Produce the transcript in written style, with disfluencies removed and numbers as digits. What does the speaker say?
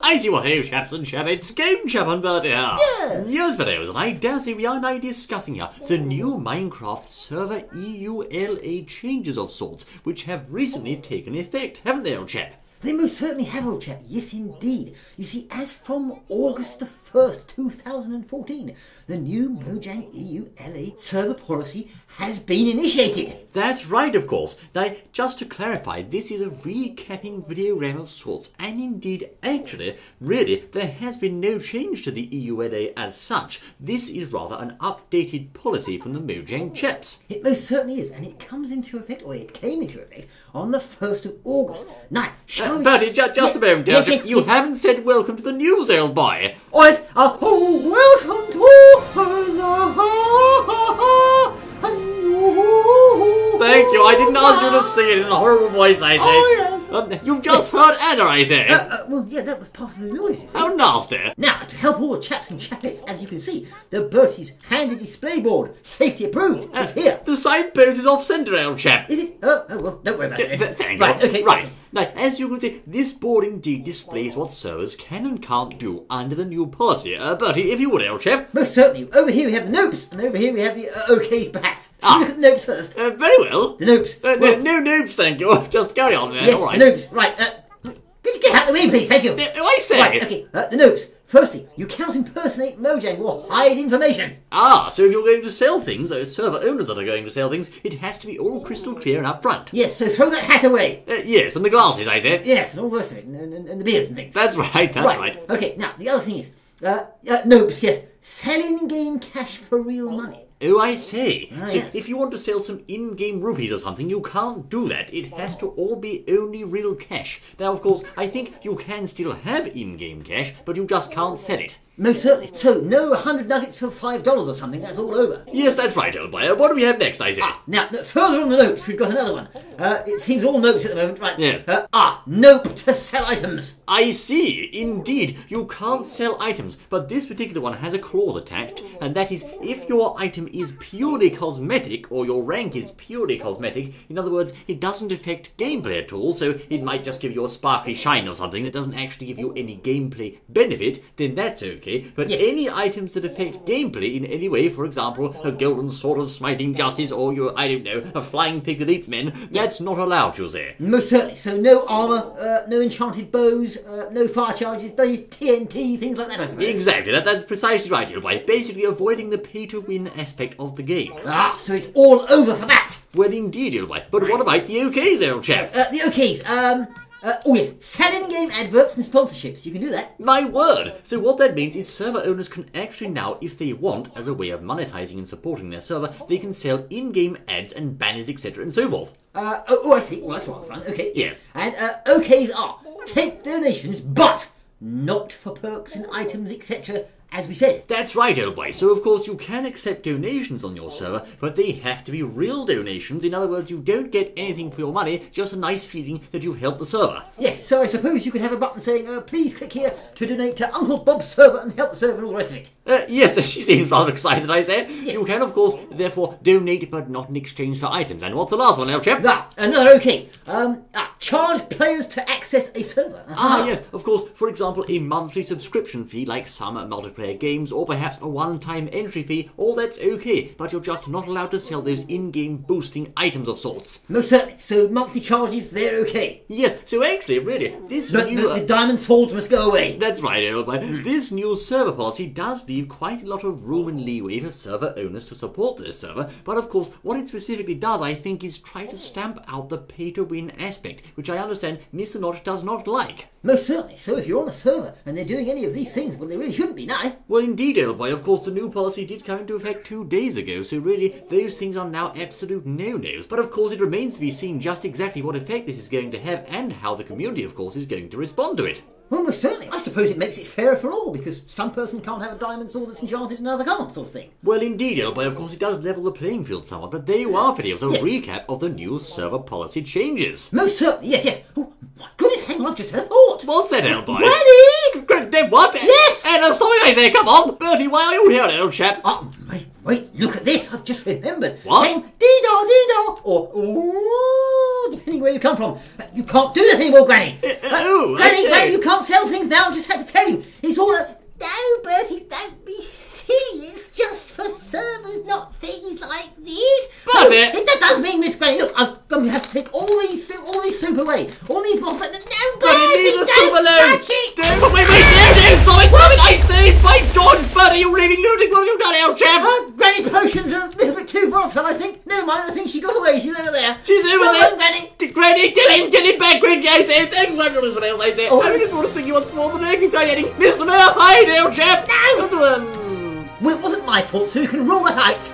I see what hey chaps and chapettes, Game Chap and Bird here. Yes. Yes, videos, and I dare say we are now discussing here the new Minecraft server EULA changes of sorts, which have recently taken effect, haven't they, old chap? They most certainly have, old chap. Yes, indeed. You see, as from August the 1st, 2014, the new Mojang EULA server policy has been initiated. That's right, of course. Now, just to clarify, this is a recapping videogram of sorts, and indeed, actually, really, there has been no change to the EULA as such. This is rather an updated policy from the Mojang chaps. It most certainly is, and it comes into effect, or it came into effect, on the 1st of August. Now, Bertie, just a moment, yes, you haven't said welcome to the news, old boy. Oh, yes, welcome to... Thank you, I didn't ask you to sing it in a horrible voice, I say. Oh, yes. You've just heard Anna, I say. Well, yeah, that was part of the noises. How nasty. Now, to help all the chaps and chapettes, as you can see, the Bertie's handy display board, safety approved, is here. The signpost is off-centre, old chap. Is it? Oh, well, don't worry about it. Thank you. Right, okay. Right. Yes. Now, as you can see, this board indeed displays what servers can and can't do under the new policy. Bertie, if you would, old chap. Most certainly. Over here we have the nopes, and over here we have the OKs, perhaps. Should we look at the nopes first? Very well. The nopes. No nopes, thank you. Just carry on there. Yes, all right. the nopes. Right. Could you get out of the way, please? Thank you. I say. Right, okay. The nopes. Firstly, you cannot impersonate Mojang or hide information. So if you're going to sell things, those server owners that are going to sell things, it has to be all crystal clear and up front. Yes, so throw that hat away. Yes, and the glasses, I said. Yes, and all the rest of it, and the beard and things. That's right, that's right. Okay, now, the other thing is, nopes, yes, sell in-game cash for real money. Oh, I say. So yes. if you want to sell some in-game rupees or something, you can't do that. It has to all be only real cash. Now, of course, I think you can still have in-game cash, but you just can't sell it. Most certainly. So, no 100 nuggets for $5 or something, that's all over. Yes, that's right, old boy. What do we have next, I say? Now, further on the notes, we've got another one. It seems all notes at the moment, right? Yes. Nope to sell items. I see. Indeed, you can't sell items, but this particular one has a clause attached, and that is if your item is purely cosmetic, or your rank is purely cosmetic, in other words, it doesn't affect gameplay at all, so it might just give you a sparkly shine or something that doesn't actually give you any gameplay benefit, then that's okay. But yes. Any items that affect gameplay in any way, for example, a golden sword of smiting justice, or I don't know, a flying pig that eats men, that's not allowed, you say. Most certainly. So no armour, no enchanted bows, no fire charges, no TNT, things like that, I suppose. Exactly, that's precisely right, old boy. Basically avoiding the pay-to-win aspect of the game. So it's all over for that. Well, indeed, old boy. But what about the OKs, old chap? The OKs, oh yes, sell in-game adverts and sponsorships. You can do that. My word! So what that means is server owners can actually now, if they want, as a way of monetizing and supporting their server, they can sell in-game ads and banners, etc. and so forth. I see. Well, that's a lot of fun. Okay. Yes. And OKs are take donations, but not for perks and items, etc. As we said. That's right, old boy. So, of course, you can accept donations on your server, but they have to be real donations. In other words, you don't get anything for your money, just a nice feeling that you've helped the server. Yes, so I suppose you could have a button saying, please click here to donate to Uncle Bob's server and help the server and all the rest of it. Yes, she seems rather excited, I say. Yes. You can, of course, therefore donate, but not in exchange for items. And what's the last one, old chap? Another okay. Charge players to access a server. Yes, of course, for example, a monthly subscription fee like some multiplayer games, or perhaps a one-time entry fee, all that's okay, but you're just not allowed to sell those in-game boosting items of sorts. Most certainly. So monthly charges, they're okay. Yes, so actually, really, this new... the diamond swords must go away. That's right, old boy. This new server policy does leave quite a lot of room and leeway for server owners to support their server, but of course, what it specifically does, I think, is try to stamp out the pay-to-win aspect, which I understand Mr. Notch does not like. Most certainly. So if you're on a server and they're doing any of these things, well, they really shouldn't be now. Well, indeed, old boy. Of course, the new policy did come into effect 2 days ago, so really, those things are now absolute no-nos. But of course, it remains to be seen just exactly what effect this is going to have and how the community, of course, is going to respond to it. Well, most certainly. I suppose it makes it fairer for all, because some person can't have a diamond sword that's enchanted and another can't, sort of thing. Well, indeed, old boy. Of course, it does level the playing field somewhat, but there you are, videos, a recap of the new server policy changes. Most certainly. Yes, yes. Oh, my goodness, hang on, I've just had a thought. What's that, old boy? Granny! What? Yes! Anna, stop it, I say, come on! Bertie, why are you here, old chap? Wait, look at this, I've just remembered. What? Dee-da, dee-da, or depending where you come from. You can't do this anymore, Granny. Granny, you can't sell things now, just had to does mean, Miss Granny, look, I'm going to have to take all these soup away. All these bottles. No, Buddy, leave the soup alone! touch it. Wait, stop it! I say, by George, Buddy, you're leaving lunatic. What have you done, old chap? Granny's potions are a little bit too volatile, I think. Never mind, I think she got away. She's over there. She's over Well there. done, Granny. Granny, get him back, Granny, I say. Thank you, what else I say. Oh. I'm going to sing you once more. The next is getting Mr. Mayor, hi, old chap. No. Well, Well, it wasn't my fault, so you can rule that out.